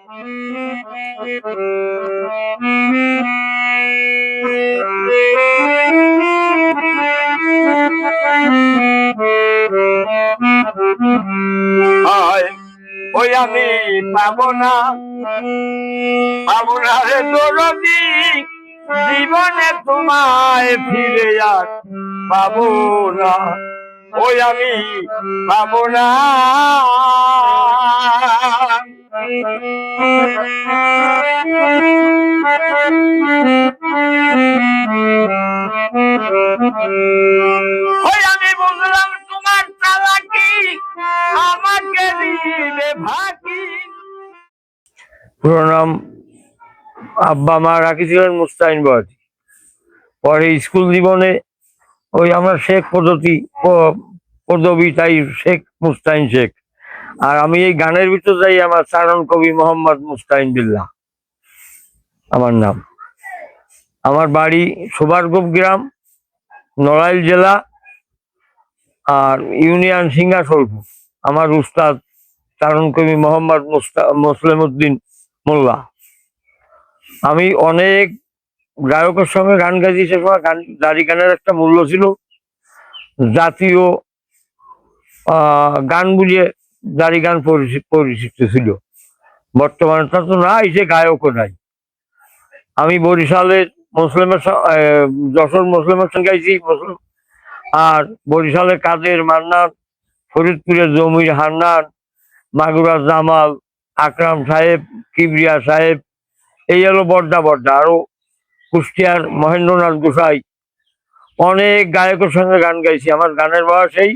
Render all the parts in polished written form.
ওই আমি পাবো না রে দরদি, জীবনে তোমায় ফিরে আর পাবো না। ওই আমি পাবো না। ওই আমি বুঝলাম তোমার চালাকি, আমাকে দিলে ভাকি। পুরো নাম আব্বা মা রাখিছিলেন মুস্তাইন বয়াতি। পরে স্কুল জীবনে ওই আমার শেখ পদবী তাই শেখ মুস্তাইন শেখ। আর আমি এই গানের ভিতর যাই আমার চারণ কবি মোহাম্মদ মুস্তাইন বিল্লাহ আমার নাম। আমার বাড়ি সোবারগোপ গ্রাম, নড়াইল জেলা, আর ইউনিয়ন সিংহাসলপুর। আমার উস্তাদ চারণ কবি মোহাম্মদ মুসলিম উদ্দিন মোল্লা। আমি অনেক গায়কের সঙ্গে গান গাইছি। সে সময় দাড়ি গানের একটা মূল্য ছিল। জাতীয় গান বুঝিয়ে দাড়ি গান পরিচিত ছিল। বর্তমানে তা তো নাই, সে গায়কও নাই। আমি বরিশালের মুসলিমের যশোর মুসলিমের সঙ্গে গাইছি মুসলিম, আর বরিশালের কাদের মান্নান, ফরিদপুরের জমির হান্নান, মাগুরার জামাল, আকরাম সাহেব, কিবরিয়া সাহেব, এই হলো বড্ডা। আরো কুষ্টিয়ার মহেন্দ্রনাথ গোসাই, অনেক গায়কের সঙ্গে গান গাইছি। আমার গানের বয়স এই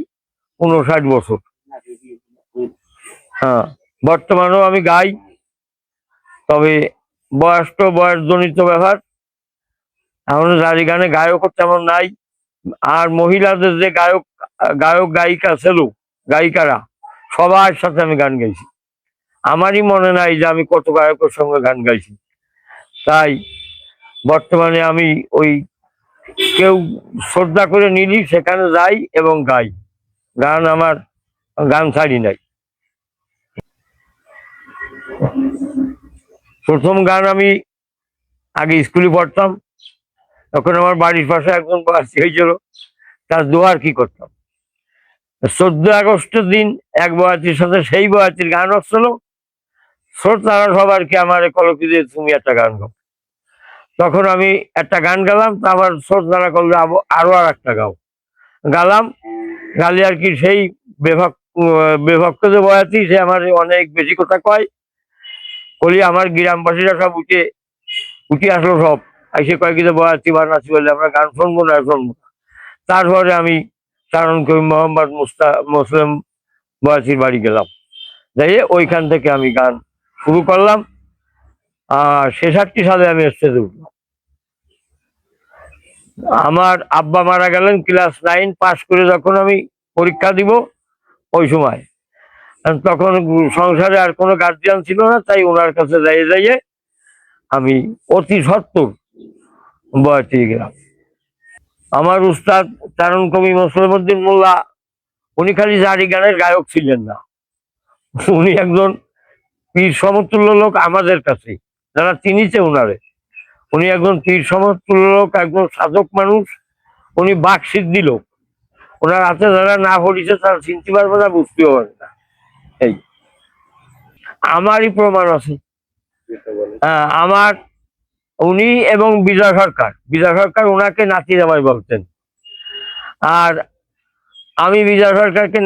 59 বছর। হ্যাঁ, বর্তমানেও আমি গাই, তবে বয়স তো বয়সজনিত ব্যাপার। এখন জারি গানে গায়ক তেমন নাই। আর মহিলাদের যে গায়ক গায়িকা ছিল, গায়িকারা, সবার সাথে আমি গান গাইছি। আমারই মনে নাই যে আমি কত গায়কের সঙ্গে গান গাইছি। তাই বর্তমানে আমি ওই কেউ শ্রদ্ধা করে নিলি সেখানে যাই এবং গাই। গান ছাড়ি নাই। প্রথম গান আমি আগে স্কুলে পড়তাম, তখন আমার বাড়ির পাশে একজন বাসি হয়েছিল, তার দোয়ার কি করতাম। 14 আগস্টের দিন এক বয়াতির সাথে সেই বয়াতির গান হচ্ছিল, শ্রোতারা সবার কি আমার কলকি দিয়ে তুমি একটা গান গাও। তখন আমি একটা গান গালাম, তা আবার শ্রোতারা করলে আরো আর একটা গাও। গালাম, গালি আর কি সেই বিভক্ত যে বয়াতি, সে আমার অনেক বেশি কথা কয়। বলি আমার গ্রামবাসীরা সব উঠে আসলো, সব এসে কয় কি যে বয়াতি বা নাচি বললে আমরা গান শুনবো না শুনবো। তারপরে আমি চারণ কবি মোহাম্মদ মুসলিম বয়াতির বাড়ি গেলাম, যাই ওইখান থেকে আমি গান শুরু করলাম। আর 66 সালে আমি স্টেজে উঠলাম। আমার আব্বা মারা গেলেন ক্লাস 9 পাস করে, যখন আমি পরীক্ষা দিব ওই সময়। তখন সংসারে আর কোনো গার্জিয়ান ছিল না, তাই ওনার কাছে যাইয়ে আমি অতি সত্তর বয়াতি গেলাম। আমার উস্তাদ চারণ কবি মুসলিম উদ্দিন মোল্লা, উনি খালি জারি গানের গায়ক ছিলেন না, উনি একজন পীর সমতুল্য লোক আমাদের কাছে, যারা চিনিছে উনারে। উনি একজন পীর সমতুল্য লোক, একজন সাধক মানুষ। উনি বাক সিদ্ধি লোক। ওনার হাতে যারা না পড়িছে তারা চিনতে পারবে না, বুঝতেও পারবে না। এই আমারই প্রমাণ আছে। আমার উনি এবং বিজয় সরকার ওনাকে নাতি জামাই বলতেন। আর আমি বিজয় সরকারকে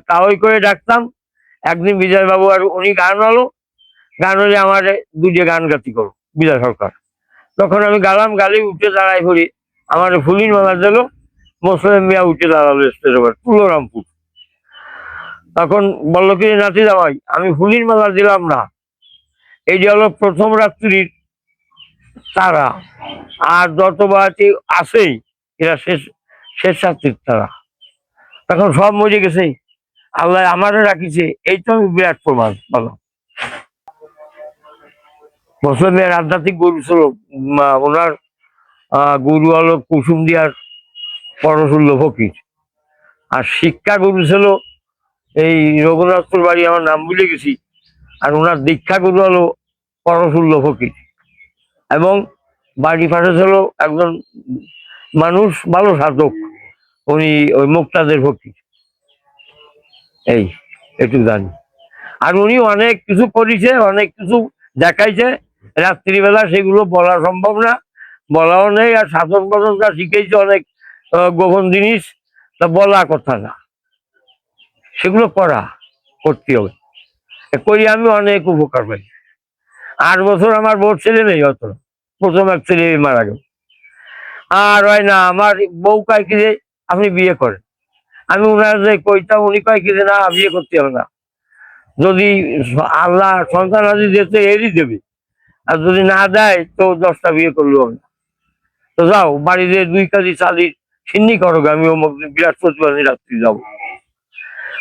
তাওই করে ডাকতাম। একদিন বিজয় বাবু আর উনি গান হলে আমার দুইটা গান গাতি করো বিজয় সরকার। তখন আমি গালাম, গালি উঠে দাঁড়াই পড়ি, আমার ফুলির মালা দিল, মুসলিম মিয়া উঠে দাঁড়ালো স্টেজে, তুলরামপুর। তখন বললো কি নাতি জামাই আমি ফুলির মালা দিলাম না, এই যে হলো প্রথম রাত্রির তারা, আর যত বাতি আছেই এরা শেষ রাত্রির তারা। তখন সব মরে গেছে, আল্লাহ আমারও রাখিছে, এই তো আমি বিরাট প্রমাণ বলো। মুসলিমের আধ্যাত্মিক গুরু ছিল ওনার গুরু হলো কুসুম দিয়ার পরশুল্য ফকির। আর শিক্ষা গুরু ছিল এই রঘুনাথপুর বাড়ি, আমার নাম ভুলে গেছি, আর ওনার দীক্ষাগুরু হলো পরশুল্ল ফকির, এবং বাড়ি পাশে ছিল একজন মানুষ, ভালো সাধক, উনি ওই মুক্তাদের ফকির। এই একটু জানি। আর উনি অনেক কিছু করেছে, অনেক কিছু দেখাইছে রাত্রিবেলা, সেগুলো বলা সম্ভব না, বলাও নেই। আর শাসন বাসন যা শিখেছে অনেক গোপন জিনিস, তা বলা কথা না, সেগুলো করতে হবে। করি আমি অনেক উপকার পাই। 8 বছর আমার বউ ছেলে নেই, অত প্রথম এক ছেলে মারা গেল। আর হয় না, আমার বউ কয় কি যে আপনি বিয়ে করেন। আমি ওনার যে কইতাম, উনি কয় কি যে না, বিয়ে করতে হবে না, যদি আল্লাহ সন্তান আদি যেতে এরই দেবে, আর যদি না দেয় তো 10টা বিয়ে করলেও হবে না। তো যাও বাড়িতে 2 কেজি চালির সিন্নি করো, আমি বৃহস্পতিবার রাত্রি যাবো।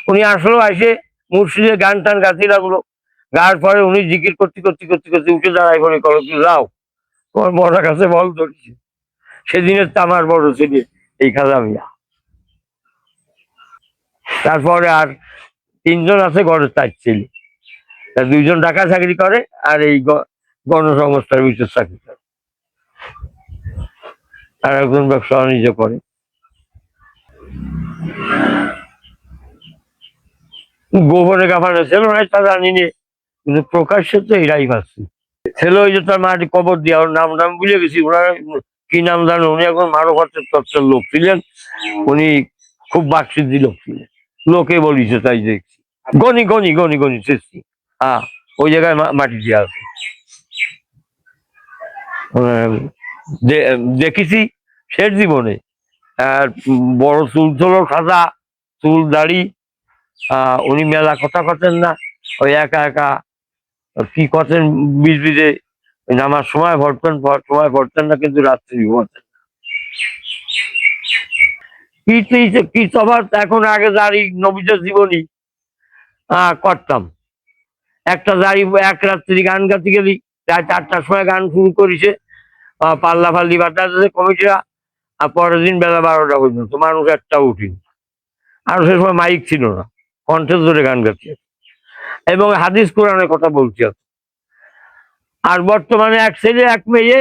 উনি আসলো, এসে মুর্শিদে গান টান গাছি লাগলো। গাওয়ার পরে উনি জিকির করতে করতে করতে করতে উঠে দাঁড়াই করে করো কি যাও, তোমার বড় কাছে বল ধরছি। সেদিনের তো আমার বড় ছেলে এই খাজা মিয়া। তারপরে আর 3জন আছে ঘরের 4 ছেলে, 2জন ঢাকা চাকরি করে, আর এই গণসংস্থার ভিতর চাকরি করে, আর একজন ব্যবসা বাণিজ্য করে। গোপনে কাফানো ছিল না তা জানি নে, কিন্তু প্রকাশ্যে তো এরাই পাচ্ছি। ছেলে ওই যে তার মাটি কবর দিয়া, ওর নাম টাম ভুলে গেছি, ওনার কি নাম জানো। উনি এখন মানবতার তত্ত্বের লোক ছিলেন, উনি খুব বাকসিদ্ধি লোক ছিলেন, লোকে বলিছে তাই দেখছি। গনি গনি গনি গনি চেষ্টি, হ্যাঁ ওই জায়গায় মাটি দেওয়া আছে। দেখেছি শেষ জীবনে। আর বড় চুল ছিল, সাদা চুল দাড়ি। উনি মেলা কথা কথা না, ওই একা একা কি করতেন বীজ বীজে, নামার সময় ভরতেন, সময় ভরতেন না, কিন্তু রাত্রি ঘুমাতেন। কি সবার এখন, আগে দাঁড়ি নবীদের জীবনী করতাম। একটা দাঁড়ি এক রাত্রি গান গাতে গেলি, প্রায় 4টার সময় গান শুরু করেছে, পাল্লা ফাল্লি বাটাতে কমিটিরা, আর পরের দিন বেলা 12টা পর্যন্ত মানুষ একটা উঠিনি। আর সে সময় মাইক ছিল না, কণ্ঠে ধরে গান গাচ্ছে, এবং হাদিস কোরআনের কথা বলছি। আর বর্তমানে এক ছেলে এক মেয়ে,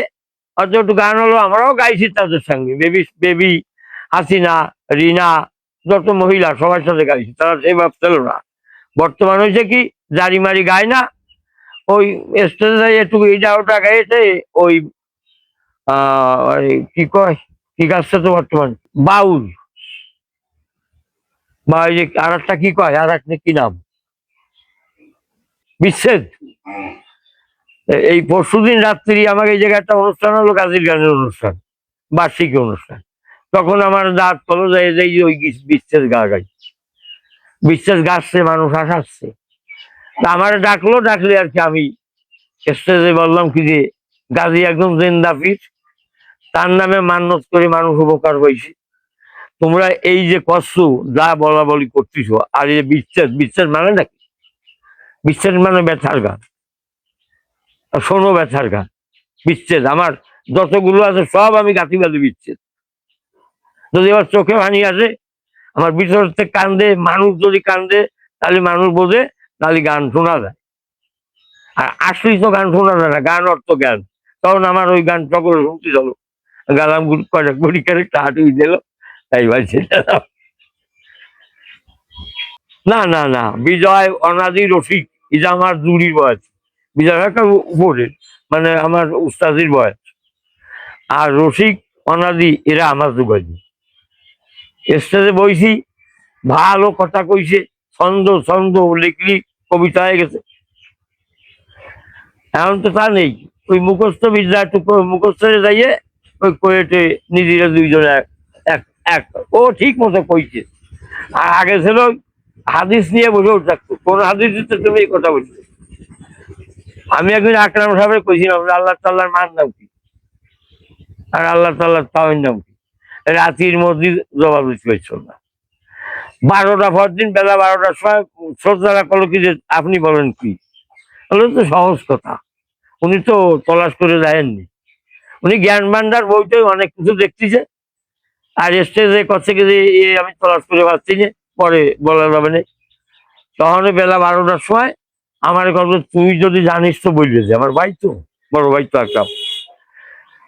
অত একটু গান হলো, আমরাও গাইছি তাদের সঙ্গে, বেবি বেবি হাসিনা, রিনা, যত মহিলা সবার সাথে গাইছি, তারা সেই ভাব ছিল না। বর্তমান হয়েছে কি, জারি মারি গায় না, ওই স্টেজে একটু এইটা ওটা গাইছে, ওই কি কয়, কি গাছটা তো বর্তমান বাউল, বা ওই যে আর একটা কি কয়, আর একটা কি নাম, বিচ্ছেদ। এই পরশুদিন রাত্রি আমাকে এই জায়গায় একটা অনুষ্ঠান হলো, গাজীর গানের অনুষ্ঠান, বার্ষিকী অনুষ্ঠান। তখন আমার দাঁত কলো যায় যে ওই বিশ্বাস গা গাই, বিশ্বাস গাছছে, মানুষ আসাচ্ছে। তা আমার ডাকলে আর কি, আমি স্টেজে বললাম কি যে গাজী একদম জেন্দা পীর, তার নামে মান্যত করে মানুষ উপকার হয়েছে। তোমরা এই যে করছো, যা বলা বলি করতেছ, আর এই বিশ্বাস, বিশ্বাস মানে নাকি, বিশ্বাস মানে ব্যথার গান, শোনো ব্যথার গান। বিচ্ছেদ আমার যতগুলো আছে সব আমি গাছি বাজি বিচ্ছেদ। যদি আমার চোখে পানি আসে, আমার ভিতর থেকে কান্দে, মানুষ যদি কান্দে তাহলে মানুষ বোঝে, তাহলে গান শোনা যায়। আর আসলেই তো গান শোনা যায় না, গান অর্থ জ্ঞান। তখন আমার ওই গান সকলে শুনতে চলো, গালাম কয়টা গুড়ি করে হাঁটুই দিল, তাই ভাইছে। না না না, বিজয় অনাদি রসিক, এটা আমার জুড়ির বয়স। বিজয় একটা উপরের, মানে আমার উস্তাদির বয়স। আর রসিক অনাদি এরা আমার যুগাজি। স্টেজে বইছি, ভালো কথা কইছে, ছন্দ ছন্দ লিখলি, কবিতা হয়ে গেছে। এখন তো তা নেই, ওই মুখস্থ বিদ্যা মুখস্থ যাইয়ে ওই কোয়েটে নিজেরা 2জনে এক এক ও ঠিক মতো কইছে। আর আগে ছিল হাদিস নিয়ে বসে থাকতো, কোন হাদিস দিতে তুমি এই কথা বলছো। আমি একদিন আকরাম সাহেবের কইছিলাম আল্লাহ তাল্লাহর মান নাম কি, আর আল্লাহ তাল্লাহর তাওয়ার নাম কি, রাতির মধ্যে জবাব দিতে পারছো না। 12টা পর দিন বেলা 12টার সময় শ্রদ্ধারা করলো কি যে আপনি বলেন কি, বললো তো সহজ কথা। উনি তো তলাশ করে যায়নি, উনি জ্ঞান ভান্ডার বইতে অনেক কিছু দেখতেছে, আর স্টেজে করছে কি যে আমি তলাশ করে পাচ্ছি না, পরে বলা যাবে না। তখন বেলা 12টার সময় আমার কথা তুই যদি জানিস তো বলবে যে আমার ভাই তো, বড় ভাই তো একটা।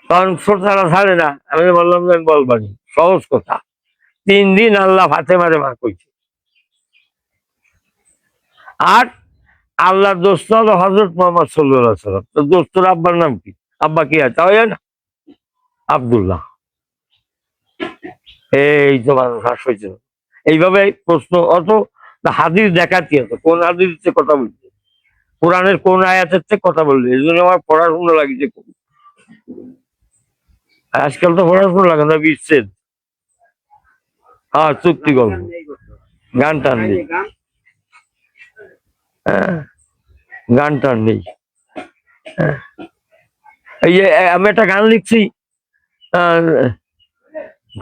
তখন ছোটরা ছাড়ে না, আমি বললাম যে আমি বলবানি, সহজ কথা। 3 দিন আল্লাহ ফাতেমারে মা কইছে। আর আল্লাহর দোস্ত হলো হযরত মুহাম্মদ সাল্লাল্লাহু আলাইহি ওয়াসাল্লাম। তো দোস্তর আব্বার নাম কি? আব্বা কি আছে হয় না? আব্দুল্লাহ। এই তো মানুষ হাস হয়েছে। এইভাবে প্রশ্ন অত হাদিস দেখাচ্ছি, এত কোন হাদিস কথা বলছে, কোরআনের কোন আয়াতের থেকে কথা বলছে, এই জন্য আমার পড়াশোনা লাগছে খুব। আজকাল তো পড়াশোনা লাগে না, বিচ্ছেদ। হ্যাঁ, চুক্তি গল্প, গান টান নেই। হ্যাঁ, গান টান নেই। হ্যাঁ। এই যে আমি একটা গান লিখছি,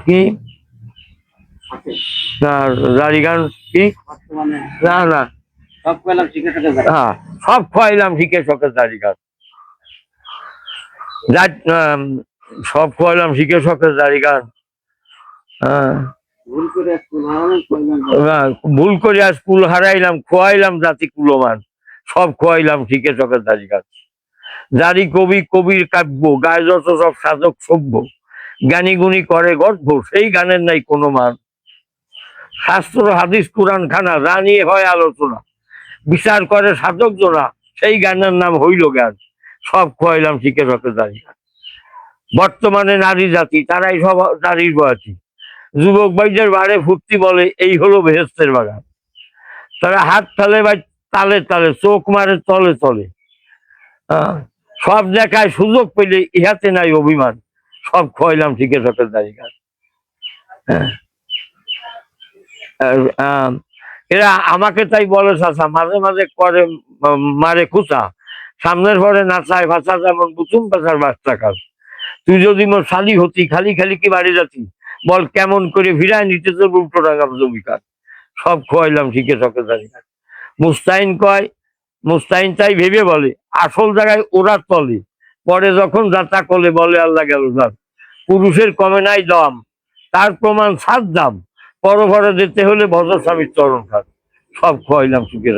কি না জারি গান, কি না না হ্যাঁ, সব খোয়াইলাম শিখে শখের জারি গান। সব খোয়াইলাম শিখে শখের জারি গান। হ্যাঁ, ভুল করে আজ কুল হারাইলাম, খোয়াইলাম জাতি কুলমান, সব খোয়াইলাম শিখে শখের জারি গান। জারি কবি কবির কাব্য, গায়ে যত সব সাধক সভ্য, জ্ঞানী গুণী করে গর্ব, সেই গানের নাই কোনো মান। শাস্ত্র হাদিস কোরআন খানা, জানিয়ে হয় আলোচনা, বিচার করে সাধক জনা, সেই গানের নাম হইল জ্ঞান, সব খোয়াইলাম শিখে শখের জারি গান। বর্তমানে নারী জাতি তারাই সব নারীর বয়াতি, যুবক ভাইদের বারে ফুর্তি বলে এই হলো বেহেস্তের বাগান। তারা হাত তালে বা তালে তালে, চোখ মারে তলে তলে, সব দেখায় সুযোগ পেলে ইহাতে নাই অভিমান, সব খোয়াইলাম শিখে শখের জারি গান। এরা আমাকে তাই বলে চাচা, মাঝে মাঝে করে মারে খুচা, সামনের পরে নাচায় ভাষা যেমন বুতুম পাচার বাচ্চা কাজ। তুই যদি মোর শালি হতি, খালি খালি কি বাড়ি যাচ্ছি, বল কেমন করে ভিড়ায় নিতে তোর উল্টো টাকা জমি কাজ, সব খোয়াইলাম শিখে শখের জারি গান। মুস্তাহিন কয়, মুস্তাহিন তাই ভেবে বলে, আসল জায়গায় ওরা তলে, পরে যখন যাতা কলে বলে আল্লাহ গেল যান। পুরুষের কমে নাই দাম, তার প্রমাণ সাত দাম, পরভরে যেতে হলে ভদ্র স্বামীর চরণ খান, সব খোয়াইলাম সুখে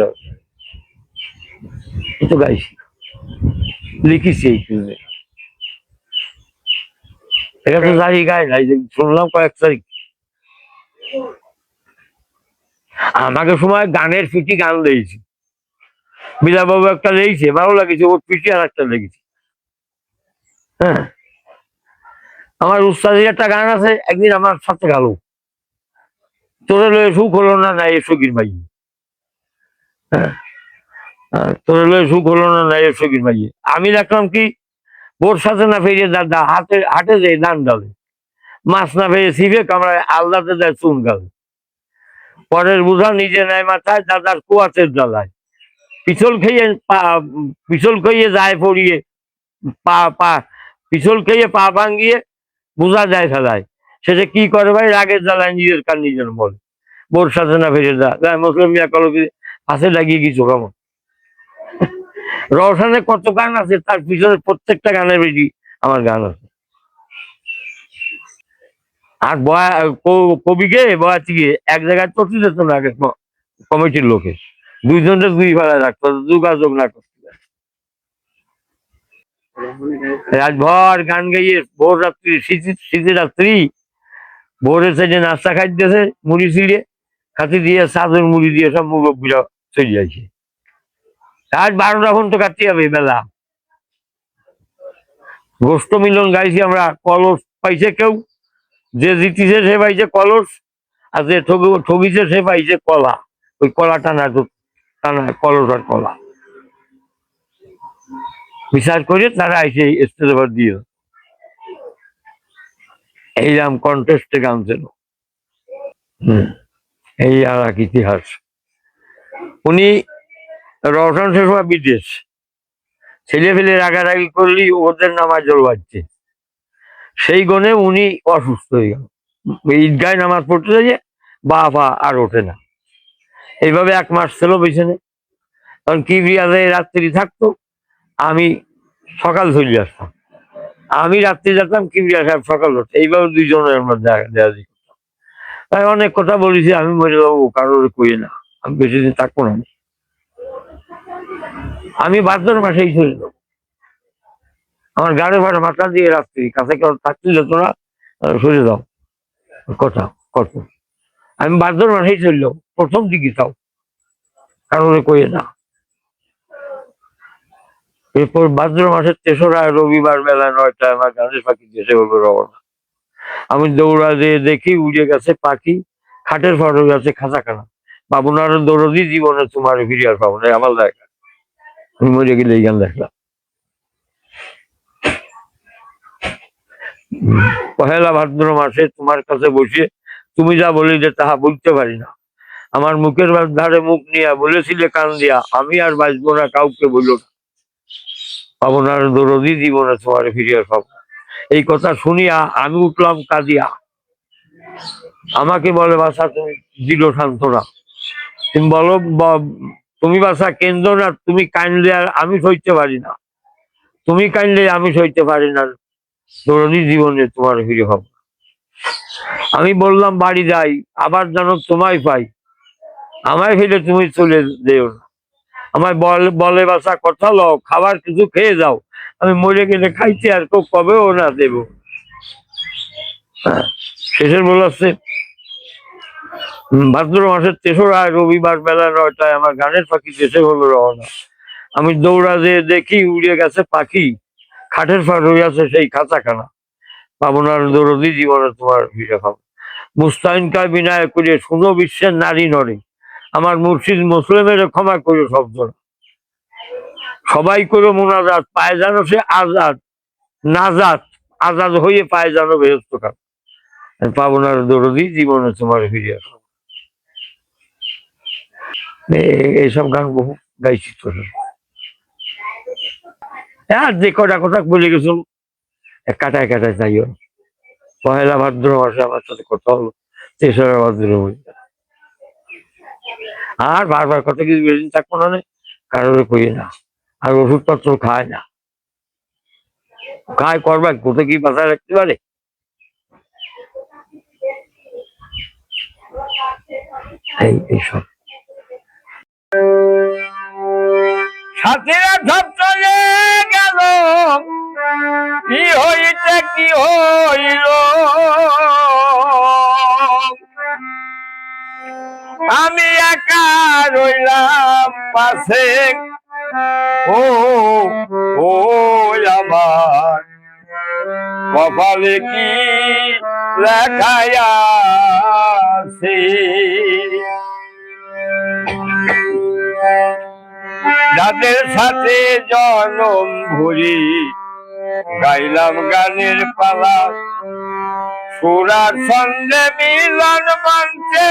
তো গাইছি, লিখিছি এই ফিল্মে। এটা তো জারি গায় নাই, শুনলাম কয়েক তারিখ। আমাকে সময় গানের পিটি গান লেগেছি, বিলাবাবু একটা লেগেছে, ভালো লাগেছে, ওর পিটি আর একটা লেগেছে। হ্যাঁ, আমার উস্তাদের একটা গান আছে, একদিন আমার সাথে গেল, তোরে লয়ে সুখ হলো না, নাই সখীর ভাই। হ্যাঁ, তোরে লয়ে সুখ হলো না, নাই সখীর ভাই। আমি দেখলাম কি, বোর সাথে না ফেরিয়ে দাদা হাতে হাটে যায় দান ডালে, মাছ না ফেরিয়ে ছিপে কামড়ায়, আলদাতে দেয় চুন গালে, পরের বোঝা নিজে নেয় মাথায়, দাদার কুয়াতের জ্বালায়, পিছল খেয়ে যায় পড়িয়ে, পা পা পিছল খেয়ে পা ভাঙ্গিয়ে বোঝা যায় ফেলায়, সেটা কি করে ভাই, রাগের জ্বালায় নিজের কান নিজের বলে, বোর সাথে না ফেরিয়ে দা মুসলিম মিয়া কলকি হাতে লাগিয়ে কিছু কেমন। রওশানের কত গান আছে, তার পিছনে প্রত্যেকটা গানের বেশি আমার গান আছে। আর কবিকে বয়াতিকে এক জায়গায় করতে যেত না আগে কমিটির লোকে, দুইজনের দুই বেলায় রাখতো, যোগাযোগ না করতে। রাতভর গান গাইয়ে ভোর রাত্রি, শীতের রাত্রি, ভোরের সাইডে নাস্তা খাইতেছে, মুড়ি ছিঁড়ে খাতি দিয়ে, চাদর মুড়ি দিয়ে সব মুরব্বীরা চলে যাইছে। রাত 12টা ঘন্টা কাটতে হবে বেলা। গোষ্ঠ মিলন গাইছি আমরা, কলস পাইছে কেউ, যে জিতিছে সে পাইছে কলস, আর যে ঠগিছে সে পাইছে কলা, ওই কলা টানা টানা কলস আর কলা বিচার করে তারা আইসে স্টেজ ওভার দিয়ে এইরকম কন্টেস্টে গান ছিল। এই আর এক ইতিহাস। উনি রওশন শেষ বিদেশ, ছেলে ফেলে রাগারাগি করলেই ওদের নামাজ জল বাজছে, সেই গণে উনি অসুস্থ হয়ে গেল, ঈদগায় নামাজ পড়তে যাইয়ে বা আর ওঠে না। এইভাবে 1 মাস ছিল পেছনে, কারণ কি বিয়াতে রাত্রি থাকতো, আমি সকাল চলে আসতাম, আমি রাত্রি যেতাম, কিবরিয়া সাহেব সকাল হতো, এইভাবে দুইজনের আমরা দেয়া দিই। তাই অনেক কথা বলেছি, আমি মরে যাবো, কারোর কই না, আমি বেশি দিন থাকবো না। আমি ভাদ্র মাসেই চলল, আমার গাড়ি ভাড়া মাথা দিয়ে রাখছি, কাছে কেউ থাকছিল তোরা সরে যাও, কথা কত। আমি ভাদ্র মাসেই চলল, প্রথম দিকে তাও কারণে কয়ে না। এরপর ভাদ্র মাসের 3রা রবিবার বেলা 9টায় আমার গানের পাখি দেশে হলো রওনা। আমি দৌড়া দিয়ে দেখি উড়ে গেছে পাখি, খাটের ফটো গেছে খাঁচাখানা। বাবুনার দৌড়ি জীবনে তোমার ফিরে আর পাবো না, আমার দেখা আমি মরে গেলে এই গান দেখলাম। পহেলা ভাদ্র মাসে তোমার কাছে বসে তুমি যা বলি যে তাহা বলতে পারি না। আমার মুখের ধারে মুখ নিয়ে বলেছিলে কান দিয়া, আমি আর বাঁচবো না, কাউকে বললো না। পাবনার দৌড়ি জীবনে তোমার ফিরিয়ে পাবো না। এই কথা শুনিয়া আমি উঠলাম কাঁদিয়া। আমাকে বলে বাসা তুমি দিল সান্ত্বনা, তুমি বলো তুমি বাসা কেন্দ্র না, তুমি কাইন্ডলে আর আমি সইতে পারি না, তুমি কাইন্ডলে আমি সইতে পারি না, দৌড়ি জীবনে তোমার ফিরে পাবো। আমি বললাম বাড়ি যাই, আবার যেন তোমায় পাই, আমায় ফেলে তুমি চলে যেও না। আমায় বলে বাসা কথা লও, খাবার কিছু খেয়ে যাও, আমি মরে গেলে খাইতে আর কেউ কবেও না দেব। শেষের বলাচ্ছে ভাদ্র মাসের 3রা রবিবার বেলা 9টায় আমার গানের পাখি দেশে হলো রওনা। আমি দৌড়া দিয়ে দেখি উড়ে গেছে পাখি, খাটের ফাট হইয়াছে সেই খাঁচাখানা। পাবনার দৌড়ি জীবনে তোমার ফিরে পাবো। মুস্তাইনকা বিনায় করে শুনো বিশ্বের নারী নরে, আমার মুর্শিদ মুসলিমের ক্ষমা করে শব্দ সবাই করে মোনাজাত, পায়ে জানো সে আজাদ নাজাত, আজাদ হয়ে পায়ে জানো বেহস্ত কাপ। পাবনার দৌড়ি জীবনে তোমার ফিরে আসো। এইসব গান বহু গাইছি তো। হ্যাঁ, যে কটা কথা বলে গেছিল কাটায় কাটায় যাইও। পহেলা ভাদ্র মাসে আমার সাথে কথা হলো, 3রা ভাদ্র মাসে। আর বারবার কথা কিছু বেশি থাকবো না, কারোর কই না। আর ওষুধপত্র খায় না, খায় করবা কোথায় কি বাসায় রাখতে পারে। এইসব সাথীরা সব চলে গেল, কি হইতে কি হইল, আমি একা রইলাম পাশে। ও ও আমার কপালে কি লেখায়া আছে, যাদের সাথে জনম ভরি গাইলাম গানের পালা, সুরার সন্ধে মিলন মঞ্চে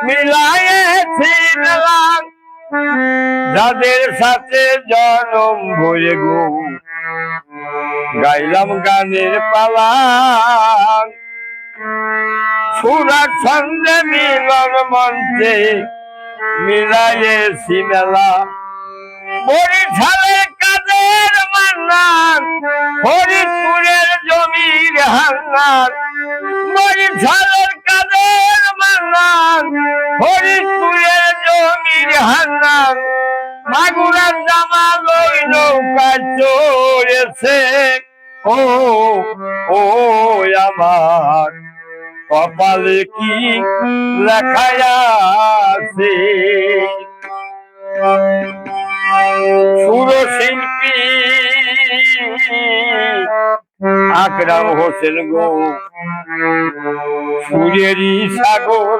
মিলাইছি মেলা, যাদের সাথে জনম ভরে গো গাইলাম গানের পালা, সুরার সন্ধে মিলন মঞ্চে মিলাইছি মেলা। বরিশালের কাদের মান্নান, ফরিদপুরের জমির হান্নান, বরিশালের কাদের মান্নান, ফরিদপুরের জমির হান্নান, মাগুরার জামাল ওই নৌকা চড়েছে। ও ও আমার কপালে কি লেখায়া আছে, সুরশিল্পী আকরাম হোসেন গো, সুরেরই সাগর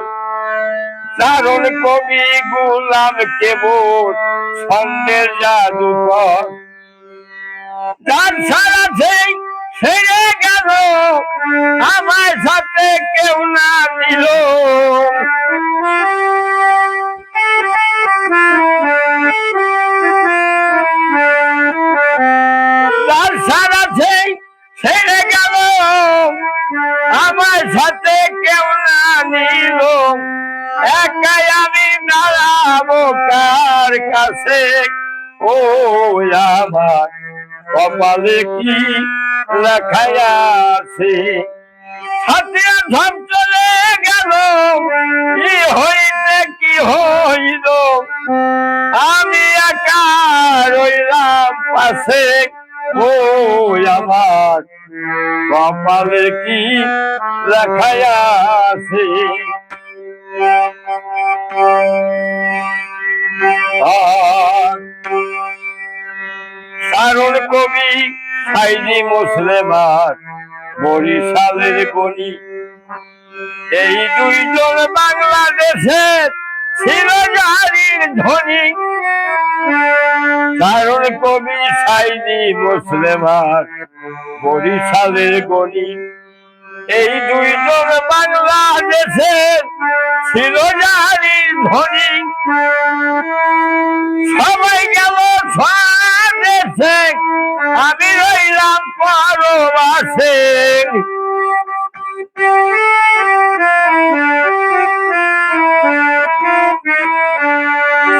চারণ কবি গুলাম কেবল ছন্দের জাদুকর, যার সারা সেই ছেড়ে গেল আমার সাথে কেউ না দিল, যার সারা সেই ছেড়ে গেল আমার সাথে কেউ না নিল, একাই আমি দাঁড়াবো কার কাছে। ও আমার কপালে কি লেখায়া আছে, সাথিয়া সব চলে গেল, কি হইতে কি হইল, আমি একা রইলাম পাশে, ও আমার কপালে কি লেখা আছে। কারণ কবি সাইদি মুসলেমান বরিশালের গণি, এই দুইজন বাংলাদেশের ছিল জারির ধনী। কারণ কবি সাইদি মুসলেমান বরিশালের গণি, এই দুইজন বাংলাদেশের ছিল জারির ধনী। সবাই গেল স্বদেশে, আমি রইলাম পরবাসে।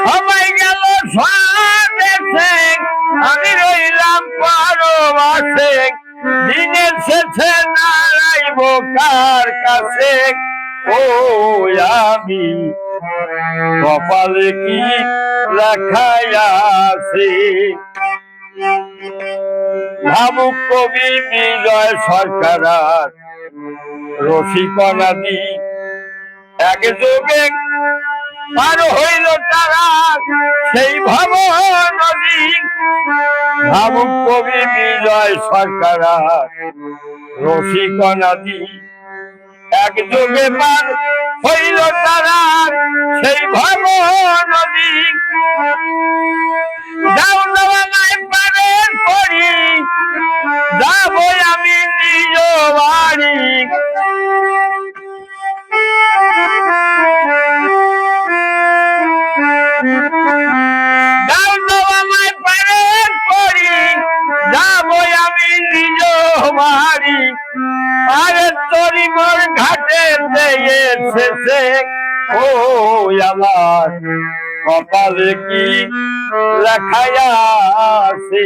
সবাই গেল স্বদেশে, আমি রইলাম পরবাসে। দিনের শেষে নারাইব কার কাছে, ও আমি কপালে কি লেখা আছে। ভাবুক কবি বিজয় সরকার রসিকনাদি, এক যুগে পার হইল তারা সেই ভব নদী। ভাবুক কবি বিজয় সরকার রসিকনাদি, এক যুগে পার হইল তারা সেই ভব নদী। যাও নয় পারে করি, যাব আমি নিজ বাড়ি। যাও নয় পারে করি, যাব আমি নিজ বাড়ি। আরে তরি মোর ঘাটে এসেছে, ও আমার কপালে কি লেখা আছে।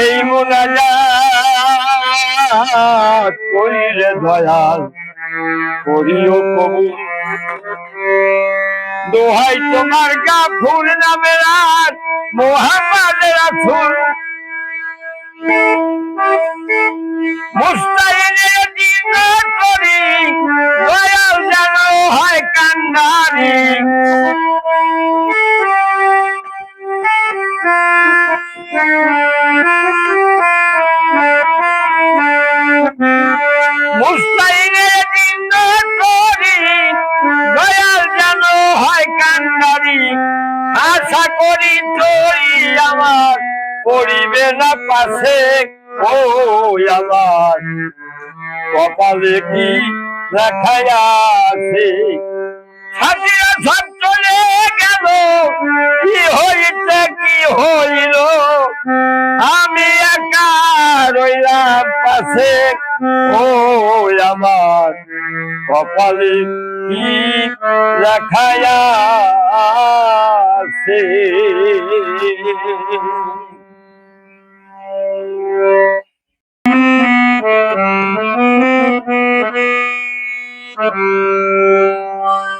এই মুনাজাত করিলে দয়াল করিও কবুল, দোহাই তোমার গাফুর নামের আর মুহাম্মদ রাসূল। মুস্তাহিনের দিন করি দয়াল যেন হয় কান্ডারি। মুস্তাহিনের দিন করি দয়াল যেন হয় কান্ডারি। আশা করি তুই আমার পড়িবে না পাশে, ও আমার কপালে কি লেখা আছে। সাথীরা সব চলে গেল, কি হইতে কি হইল, আমি একা রইলাম পাশে, ও আমার কপালে কি লেখা আছে।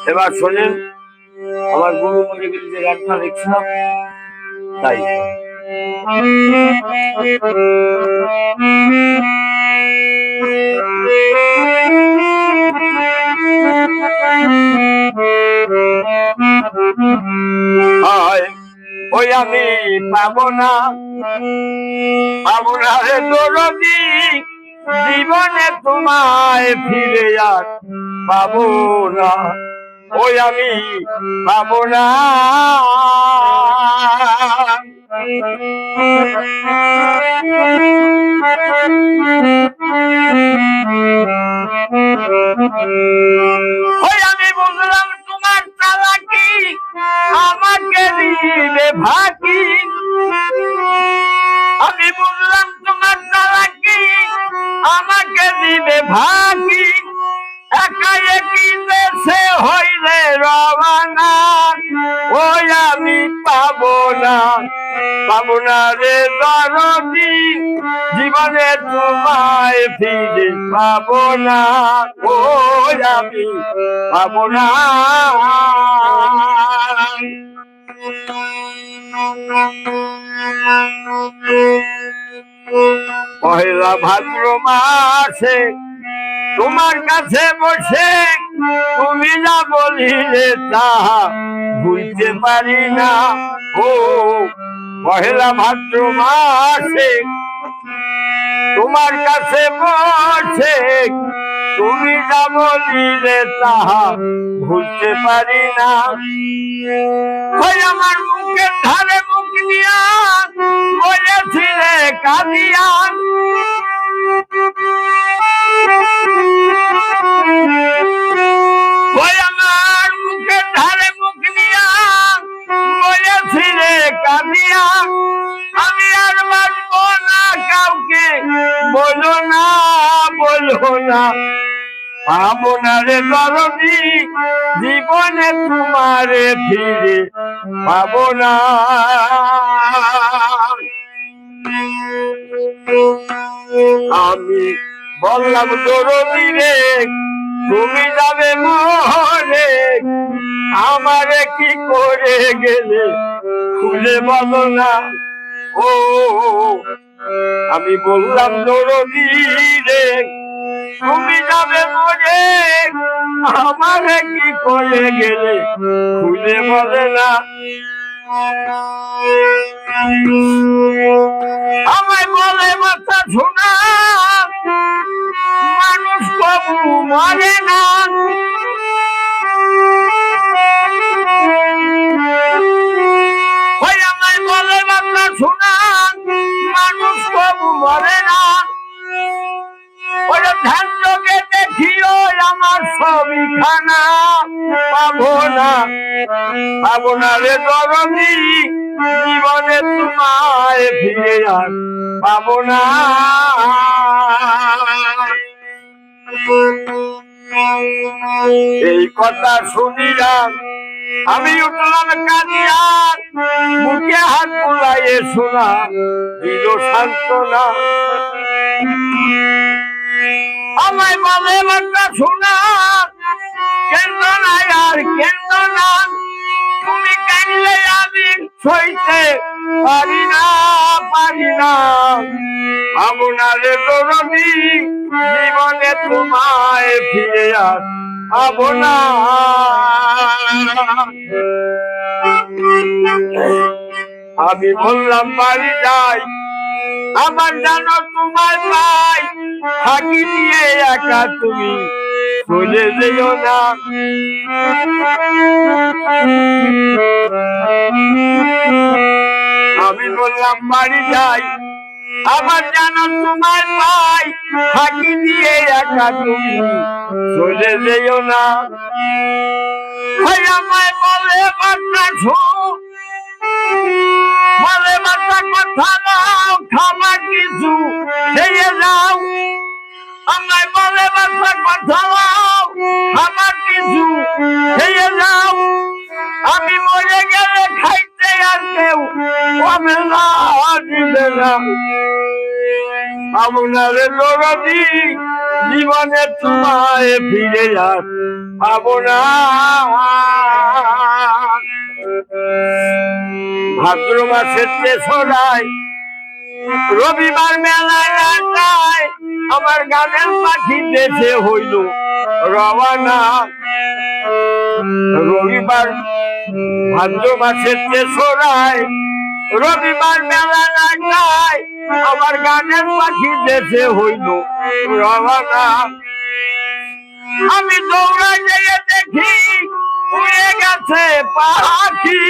এবার শোনেন, আমার গুরু মনে গেলে যে গানটা দেখছিলাম তাই। ওই আমি পাবো না রে দরদি, জীবনে তোমায় ফিরে আর পাবো না। ওই আমি পাবো না। ওই আমি বুঝলাম তোমার চালাকি, আমাকে দিবে ফাঁকি। আমি বুঝলাম তোমার চালাকি, আমাকে দিবে ফাঁকি। একা একই দেশে হইলে রবানা, ওই আমি পাবো না, পাবো না রে দরদি, জীবনে তোমায় ফিরে পাবো না, ও আমি পাবো না। পহেলা ভাদ্র মাসে তোমার কাছে বসে তুমি যা বলিলে তাহা ভুলতে পারি না। ও পহেলা ভাদ্র মাসে তোমার কাছে বসে তুমি যা বলিলে তাহা ভুলতে পারি না। ওই আমার মুখের ধারে মুখ দিয়া বলেছিলে কাঁদিয়া, ওই আমার মুখের ধারে মুখ দিয়া বলেছিলে কাঁদিয়া, আমি আর বাঁচবো না, কাউকে বলো না, বলো না, পাবো না রে দরদি, জীবনে তোমারে ফিরে পাবো না। আমি বললাম দরদি রে, তুমি যাবে মরে, আমারে কি করে গেলে খুলে বলো না। ও আমি বললাম দরদি রে, তুমি যাবে মরে, আমারে কি করে গেলে খুলে বলে না। আমায় বলে মাথা শোনা, মানুষ কবু মরে না, ওই আমায় বলে মাথা শোনা, মানুষ কবু মরে না। ওই ধ্যান যোগে দেখিও আমার ছবি খানা, পাবো না, পাবো না রে দরদি, জীবনে তোমায় ফিরে আর পাবো না। এই কথা শুনিলাম আমি উঠলাম কাঁদিয়া, বুকে হাত বুলাইয়ে শোনা দিল সান্ত্বনা। আমায় বলে মাত্রা শোনা, কেন্দ্র নাই আর কেন্দ্র না, তুমি কাঁদলে আমি সইতে পারি না, পারি না, পাবো না রে দরদি, জীবনে তোমায় ফিরে আর পাবো না। আমি বললাম বাড়ি যাই, আমার জানো তোমায় পাই, ফাঁকি দিয়ে একা তুমি চলে যেও না। আমি বললাম বাড়ি যাই, আমার জানো তোমায় পাই, ফাঁকি দিয়ে একা তুমি চলে যেও না। আমায় বলে বাচ্চা শোন, বলে বাচ্চা কথা দাও, খাবার কিছু খেয়ে যাও। আমায় বলে বাচ্চা কথা দাও, খাবার কিছু খেয়ে যাও, আমি মরে গেলে খাইতে আর কেউ পাবে না, দিবে না। পাবো না রে দরদি, জীবনে তোমায় ফিরে আর পাবো না। ভাদ্র মাসের তেসরায় রবিবার মেলায় যায়, আমার গানের পাখি দেশে হইল রওয়ানা। রবিবার ভাদ্র মাসের তেসরায় রবিবার মেলা যায়, আমার গানের পাখি দেশে হইল রওয়ানা। আমি দৌড়া যেয়ে দেখি উড়ে গেছে পাখি,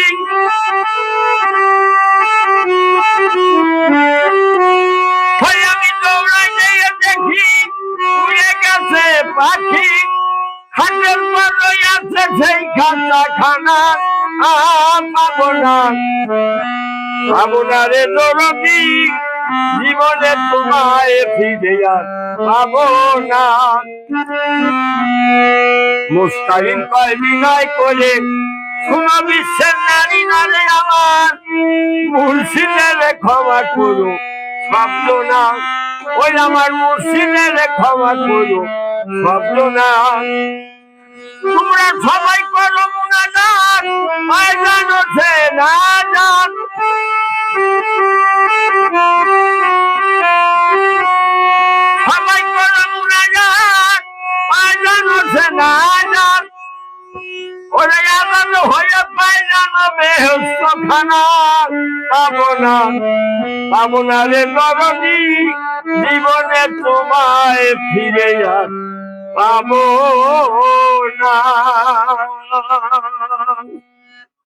আমি দৌড়া যেয়ে দেখি উড়ে গেছে পাখি, খাটের পর রইয়াছে সেই খাতা খানা, পাবো না, পাবো না রে দরদি, জীবনে তোমায় ফিরে আর পাবো না। মুস্তাকিম কয় বিনয় করে শোনো বিশ্বের নারী নারী আমার মুর্শিদের ক্ষমা করো শব্দ না, ওই আমার মুর্শিদের ক্ষমা করো শব্দ না। তোমরা সবাই করো মুনাজাত, আয় জানো সে না জান। সবাই করো মুনাজাত, আয় জানো সে না জান। ওরে আনন্দ হয়ে পাই জানো বেহেশত খানা, পাবো না রে নরনী, জীবনে তোমায় ফিরে আর পাবো না।